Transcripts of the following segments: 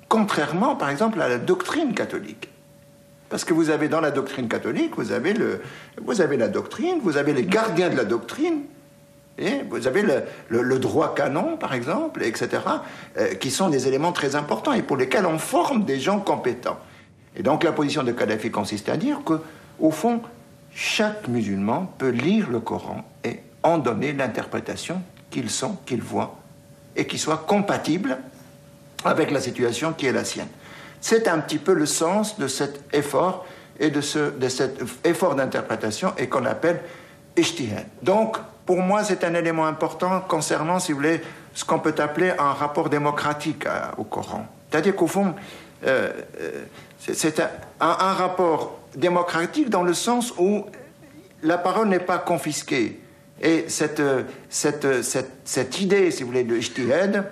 contrairement, par exemple, à la doctrine catholique. Parce que vous avez dans la doctrine catholique, vous avez la doctrine, vous avez les gardiens de la doctrine, et vous avez le droit canon, par exemple, etc., qui sont des éléments très importants et pour lesquels on forme des gens compétents. Et donc la position de Kadhafi consiste à dire qu'au fond, chaque musulman peut lire le Coran et en donner l'interprétation qu'il sent, qu'il voit, et qui soit compatible avec la situation qui est la sienne. C'est un petit peu le sens de cet effort et de cet effort d'interprétation et qu'on appelle ijtihad. Donc, pour moi, c'est un élément important concernant, si vous voulez, ce qu'on peut appeler un rapport démocratique au Coran. C'est-à-dire qu'au fond, c'est un rapport démocratique dans le sens où la parole n'est pas confisquée. Et cette idée, si vous voulez, de ijtihad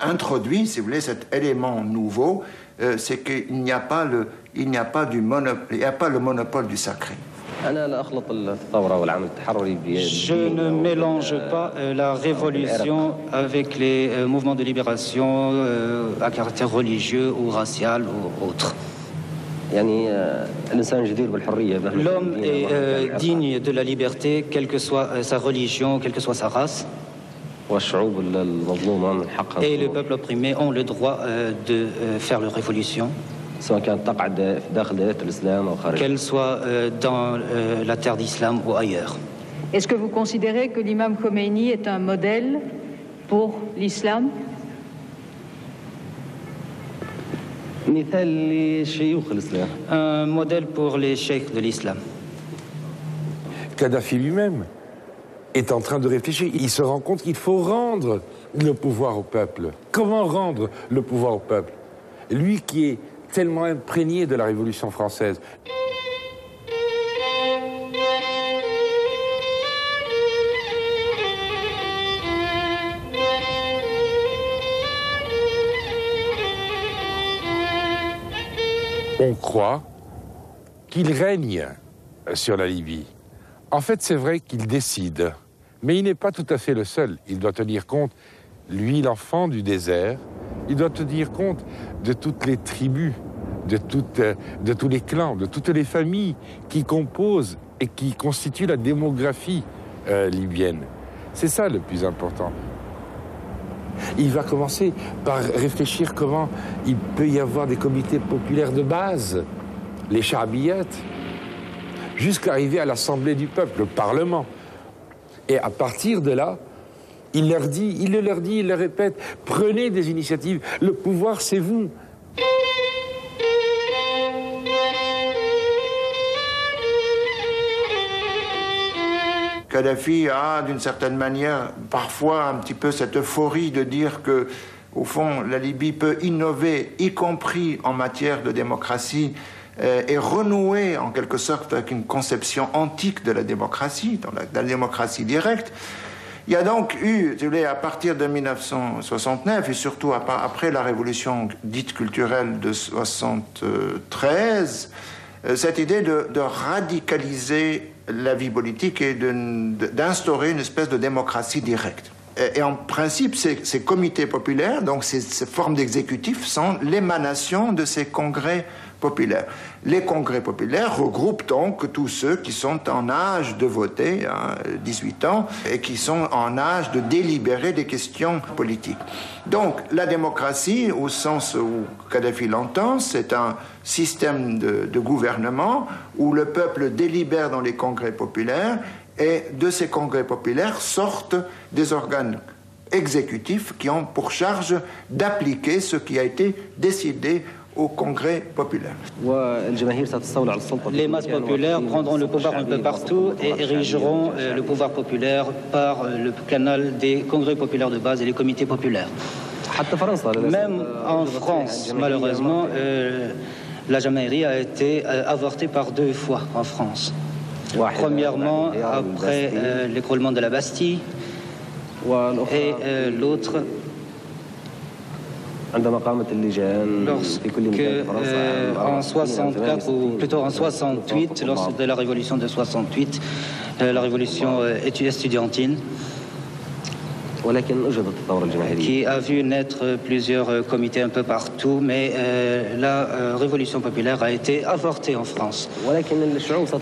introduit, si vous voulez, cet élément nouveau, c'est qu'il n'y a pas le monopole du sacré. Je ne mélange pas la révolution avec les mouvements de libération à caractère religieux ou racial ou autre. L'homme est digne de la liberté, quelle que soit sa religion, quelle que soit sa race. Et le peuple opprimé ont le droit de faire leur révolution, qu'elle soit dans la terre d'islam ou ailleurs. Est-ce que vous considérez que l'imam Khomeini est un modèle pour l'islam ? Un modèle pour les cheikhs de l'islam. Kadhafi lui-même est en train de réfléchir. Il se rend compte qu'il faut rendre le pouvoir au peuple. Comment rendre le pouvoir au peuple? Lui qui est tellement imprégné de la Révolution française. On croit qu'il règne sur la Libye. En fait, c'est vrai qu'il décide, mais il n'est pas tout à fait le seul. Il doit tenir compte, lui, l'enfant du désert, il doit tenir compte de toutes les tribus, de tous les clans, de toutes les familles qui composent et qui constituent la démographie libyenne. C'est ça le plus important. Il va commencer par réfléchir comment il peut y avoir des comités populaires de base, les Sha'biyat, jusqu'à arriver à l'Assemblée du peuple, le Parlement. Et à partir de là, il leur dit, il le répète, prenez des initiatives, le pouvoir c'est vous. Kadhafi a, d'une certaine manière, parfois un petit peu cette euphorie de dire que, au fond, la Libye peut innover, y compris en matière de démocratie, et renouer en quelque sorte avec une conception antique de la démocratie, dans la démocratie directe. Il y a donc eu, si vous voulez, à partir de 1969, et surtout après la révolution dite culturelle de 1973, cette idée de radicaliser la vie politique et d'instaurer une espèce de démocratie directe. Et en principe, ces comités populaires, donc ces formes d'exécutif, sont l'émanation de ces congrès populaires. Les congrès populaires regroupent donc tous ceux qui sont en âge de voter, 18 ans, et qui sont en âge de délibérer des questions politiques. Donc, la démocratie, au sens où Kadhafi l'entend, c'est un système de gouvernement où le peuple délibère dans les congrès populaires, et de ces congrès populaires sortent des organes exécutifs qui ont pour charge d'appliquer ce qui a été décidé au congrès populaire. Les masses populaires prendront le pouvoir un peu partout et érigeront le pouvoir populaire par le canal des congrès populaires de base et les comités populaires. Même en France, malheureusement, la Jamaïrie a été avortée par 2 fois en France. Premièrement, après l'écroulement de la Bastille, et l'autre lorsque en 64 ou plutôt en 68, lors de la révolution de 68, la révolution estudiantine, qui a vu naître plusieurs comités un peu partout, mais la révolution populaire a été avortée en France.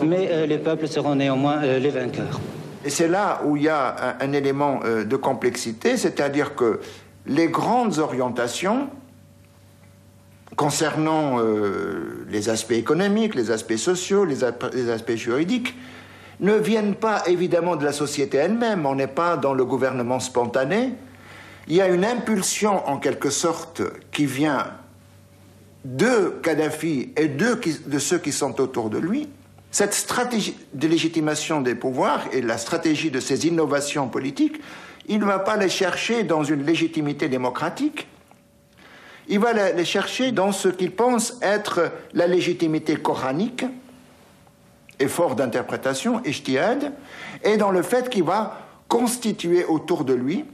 Mais les peuples seront néanmoins les vainqueurs. Et c'est là où il y a un élément de complexité, c'est-à-dire que les grandes orientations concernant les aspects économiques, les aspects sociaux, les aspects juridiques, ne viennent pas évidemment de la société elle-même. On n'est pas dans le gouvernement spontané. Il y a une impulsion, en quelque sorte, qui vient de Kadhafi et de ceux qui sont autour de lui. Cette stratégie de légitimation des pouvoirs et la stratégie de ces innovations politiques, il ne va pas les chercher dans une légitimité démocratique. Il va les chercher dans ce qu'il pense être la légitimité coranique, effort d'interprétation, ijtihad, et dans le fait qu'il va constituer autour de lui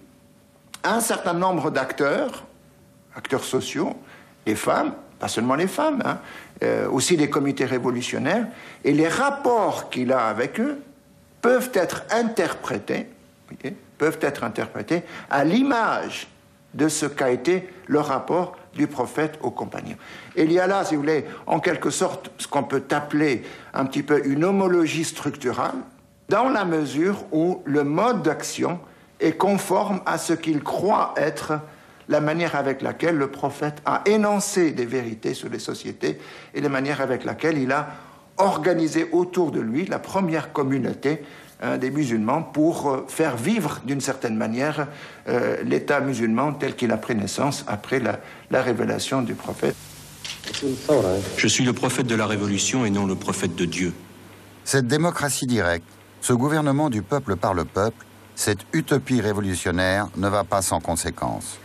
un certain nombre d'acteurs, acteurs sociaux, les femmes, pas seulement les femmes, aussi les comités révolutionnaires, et les rapports qu'il a avec eux peuvent être interprétés, à l'image de ce qu'a été le rapport du prophète aux compagnons. Et il y a là, si vous voulez, en quelque sorte, ce qu'on peut appeler un petit peu une homologie structurale, dans la mesure où le mode d'action est conforme à ce qu'il croit être la manière avec laquelle le prophète a énoncé des vérités sur les sociétés et la manière avec laquelle il a organisé autour de lui la première communauté des musulmans pour faire vivre d'une certaine manière l'État musulman tel qu'il a pris naissance après la révélation du prophète. Je suis le prophète de la révolution et non le prophète de Dieu. Cette démocratie directe, ce gouvernement du peuple par le peuple, cette utopie révolutionnaire ne va pas sans conséquences.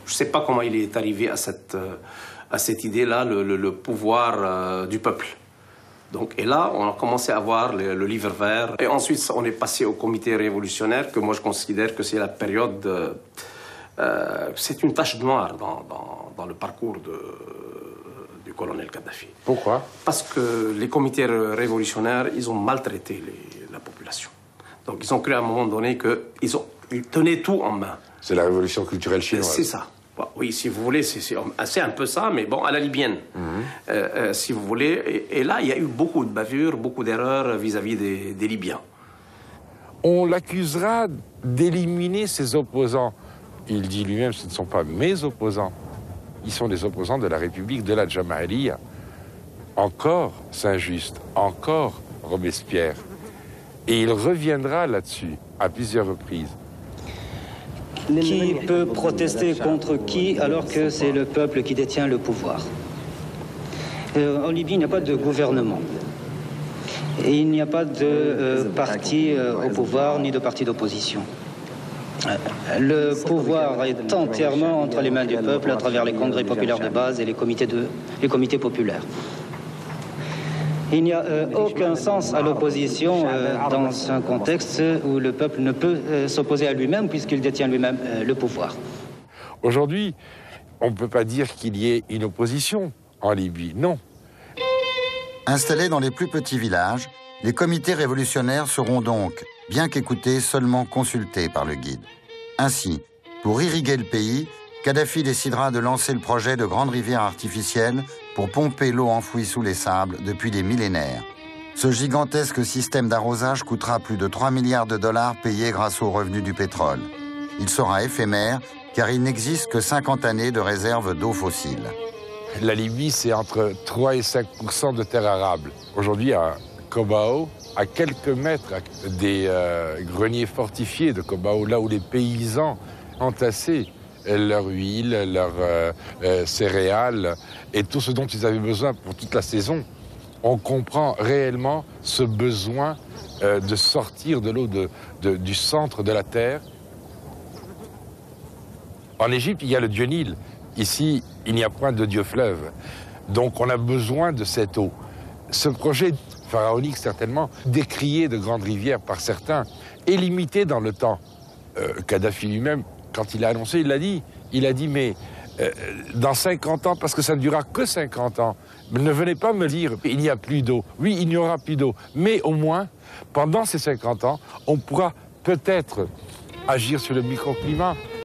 Je ne sais pas comment il est arrivé à cette idée-là, le pouvoir du peuple. Donc, et là, on a commencé à voir le livre vert. Et ensuite, on est passé au comité révolutionnaire, que moi je considère que c'est la période... c'est une tache noire dans le parcours du colonel Kadhafi. Pourquoi? Parce que les comités révolutionnaires, ils ont maltraité la population. Donc, ils ont cru à un moment donné qu'ils tenaient tout en main. C'est la révolution culturelle chinoise. C'est ça. Oui, si vous voulez, c'est un peu ça, mais bon, à la libyenne, si vous voulez. Et là, il y a eu beaucoup de bavures, beaucoup d'erreurs vis-à-vis des Libyens. On l'accusera d'éliminer ses opposants. Il dit lui-même, ce ne sont pas mes opposants. Ils sont des opposants de la République, de la Jamahiriya. Encore Saint-Just, encore Robespierre. Et il reviendra là-dessus à plusieurs reprises. Qui peut protester contre qui alors que c'est le peuple qui détient le pouvoir? En Libye, il n'y a pas de gouvernement. Et il n'y a pas de parti au pouvoir ni de parti d'opposition. Le pouvoir est entièrement entre les mains du peuple à travers les congrès populaires de base et les comités populaires. Il n'y a aucun sens à l'opposition dans un contexte où le peuple ne peut s'opposer à lui-même puisqu'il détient lui-même le pouvoir. Aujourd'hui, on ne peut pas dire qu'il y ait une opposition en Libye, non. Installés dans les plus petits villages, les comités révolutionnaires seront donc, bien qu'écoutés, seulement consultés par le guide. Ainsi, pour irriguer le pays, Kadhafi décidera de lancer le projet de grande rivière artificielle pour pomper l'eau enfouie sous les sables depuis des millénaires. Ce gigantesque système d'arrosage coûtera plus de 3 milliards de dollars payés grâce aux revenus du pétrole. Il sera éphémère car il n'existe que 50 années de réserve d'eau fossile. La Libye, c'est entre 3 et 5% de terre arable. Aujourd'hui, à Kobao, à quelques mètres des greniers fortifiés de Kobao, là où les paysans entassaient leur huile, leurs céréales et tout ce dont ils avaient besoin pour toute la saison, on comprend réellement ce besoin de sortir de l'eau du centre de la terre. En Égypte, il y a le dieu Nil. Ici, il n'y a point de dieu fleuve. Donc on a besoin de cette eau. Ce projet pharaonique, certainement, décrié de grandes rivières par certains, est limité dans le temps. Kadhafi lui-même, quand il a annoncé, il a dit, mais dans 50 ans, parce que ça ne durera que 50 ans, ne venez pas me dire, il n'y a plus d'eau. Oui, il n'y aura plus d'eau. Mais au moins, pendant ces 50 ans, on pourra peut-être agir sur le microclimat.